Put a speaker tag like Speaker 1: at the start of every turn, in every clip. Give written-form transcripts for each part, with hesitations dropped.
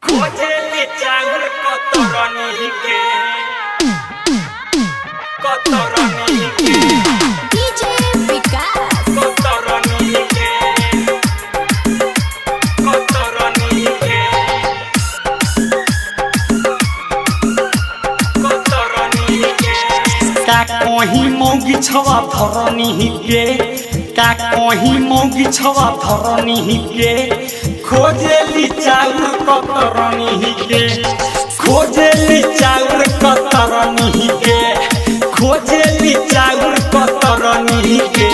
Speaker 1: खोजेली चाउर कतरनी के
Speaker 2: डीजे विकास
Speaker 1: कतरनी के का कहीं मौगी छवा धरनी के का कहीं मौगी छवा धरनी के खोजेली चाउर कतरनी के खोजेली चाउर कतरनी के खोजेली चाउर कतरनी के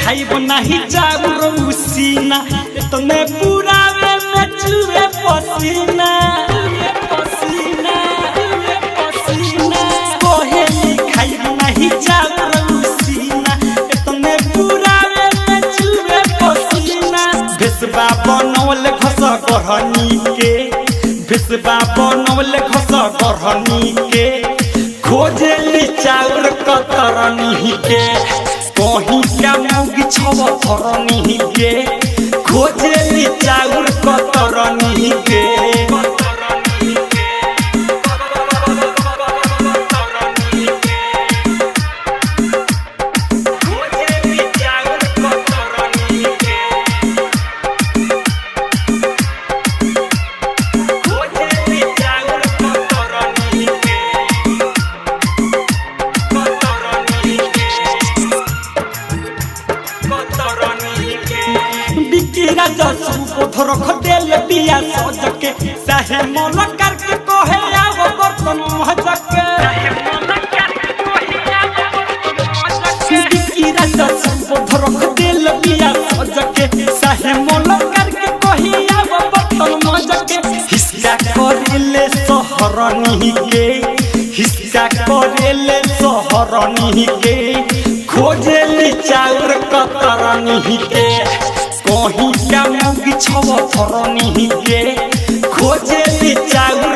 Speaker 1: खाइब नहीं चाउर उसीना इतने पुरावे में चुए पसीना कोहेली खाइब नहीं चाउर उसीना इतने पुरावे में चुए पसीना भिसबा बनौल घस गढ़नी के भिसबा बनौल घस गढ़नी के खोजेली चाउर कतरनी के कहीं क्या मौगी छवा धरनी के खोजेली चाउर कतरनी के रख देल बिया सज के चाहे मन करके कहे आव बर्तन महज के रख देल बिया सज के चाहे मन करके कहे आव बर्तन महज के हिस्सा करेले सहरनी के हिस्सा करेले सहरनी के खोजेली चाउर कतरनी के कहीं क्या मौगी छवा धरनी के खोजेली चाउर